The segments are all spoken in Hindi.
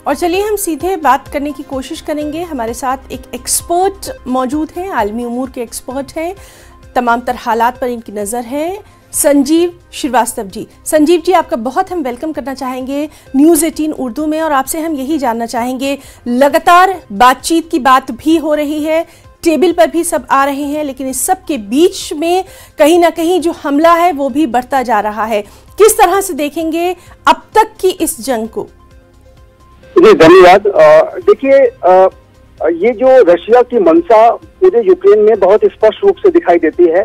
और चलिए हम सीधे बात करने की कोशिश करेंगे। हमारे साथ एक एक्सपर्ट मौजूद हैं, आलमी उमूर के एक्सपर्ट हैं, तमाम तर हालात पर इनकी नज़र है, संजीव श्रीवास्तव जी। संजीव जी, आपका बहुत हम वेलकम करना चाहेंगे न्यूज़ 18 उर्दू में, और आपसे हम यही जानना चाहेंगे, लगातार बातचीत की बात भी हो रही है, टेबल पर भी सब आ रहे हैं, लेकिन इस सब के बीच में कहीं ना कहीं जो हमला है वो भी बढ़ता जा रहा है। किस तरह से देखेंगे अब तक की इस जंग को? जी धन्यवाद। देखिए, ये जो रशिया की मंशा पूरे यूक्रेन में बहुत स्पष्ट रूप से दिखाई देती है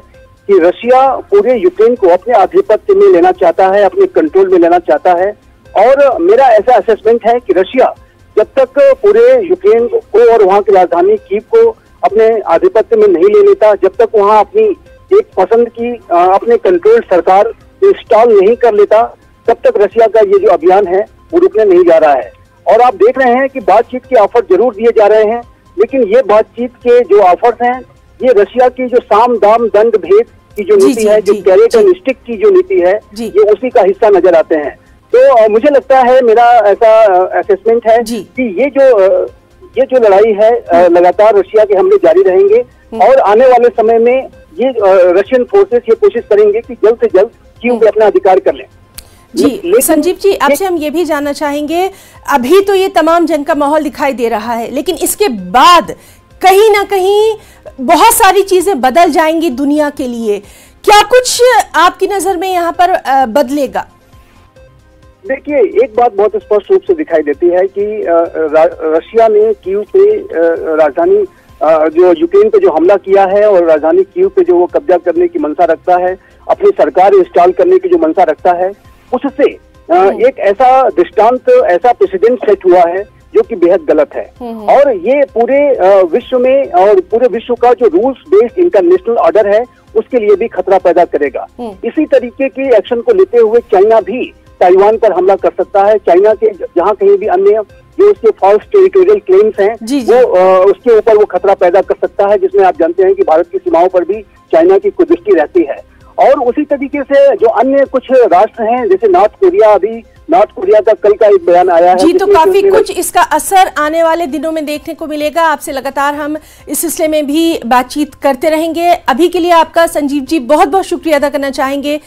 कि रशिया पूरे यूक्रेन को अपने आधिपत्य में लेना चाहता है, अपने कंट्रोल में लेना चाहता है। और मेरा ऐसा असेसमेंट है कि रशिया जब तक पूरे यूक्रेन को और वहाँ की राजधानी कीव को अपने आधिपत्य में नहीं ले लेता, जब तक वहाँ अपनी एक पसंद की अपने कंट्रोल सरकार इंस्टॉल नहीं कर लेता, तब तक रशिया का ये जो अभियान है वो रुकने नहीं जा रहा है। और आप देख रहे हैं कि बातचीत के ऑफर जरूर दिए जा रहे हैं, लेकिन ये बातचीत के जो ऑफर्स हैं, ये रशिया की जो साम दाम दंड भेद की जो नीति है, जो कैरेट एंड स्टिक की जो नीति है, ये उसी का हिस्सा नजर आते हैं। तो मुझे लगता है, मेरा ऐसा असेसमेंट है कि ये जो लड़ाई है, लगातार रशिया के हमले जारी रहेंगे और आने वाले समय में ये रशियन फोर्सेस ये कोशिश करेंगे कि जल्द से जल्द कीव पे अपना अधिकार कर लें। जी संजीव जी, आपसे हम ये भी जानना चाहेंगे, अभी तो ये तमाम जंग का माहौल दिखाई दे रहा है, लेकिन इसके बाद कहीं ना कहीं बहुत सारी चीजें बदल जाएंगी दुनिया के लिए। क्या कुछ आपकी नजर में यहाँ पर बदलेगा? देखिए, एक बात बहुत स्पष्ट रूप से दिखाई देती है कि रशिया ने कीव पे राजधानी जो यूक्रेन पे जो हमला किया है और राजधानी कीव पे जो वो कब्जा करने की मंशा रखता है, अपनी सरकार इंस्टॉल करने की जो मंशा रखता है, उससे एक ऐसा दृष्टांत, ऐसा प्रेसिडेंट सेट हुआ है जो कि बेहद गलत है। और ये पूरे विश्व में और पूरे विश्व का जो रूल्स बेस्ड इंटरनेशनल ऑर्डर है उसके लिए भी खतरा पैदा करेगा। इसी तरीके के एक्शन को लेते हुए चाइना भी ताइवान पर हमला कर सकता है। चाइना के जहां कहीं भी अन्य जो उसके फॉल्स टेरिटोरियल क्लेम्स हैं, वो उसके ऊपर वो खतरा पैदा कर सकता है, जिसमें आप जानते हैं कि भारत की सीमाओं पर भी चाइना की कुदृष्टि रहती है। और उसी तरीके से जो अन्य कुछ राष्ट्र हैं, जैसे नॉर्थ कोरिया, अभी नॉर्थ कोरिया का कल का एक बयान आया है। जी, तो काफी कुछ इसका असर आने वाले दिनों में देखने को मिलेगा। आपसे लगातार हम इस सिलसिले में भी बातचीत करते रहेंगे। अभी के लिए आपका संजीव जी बहुत बहुत शुक्रिया अदा करना चाहेंगे।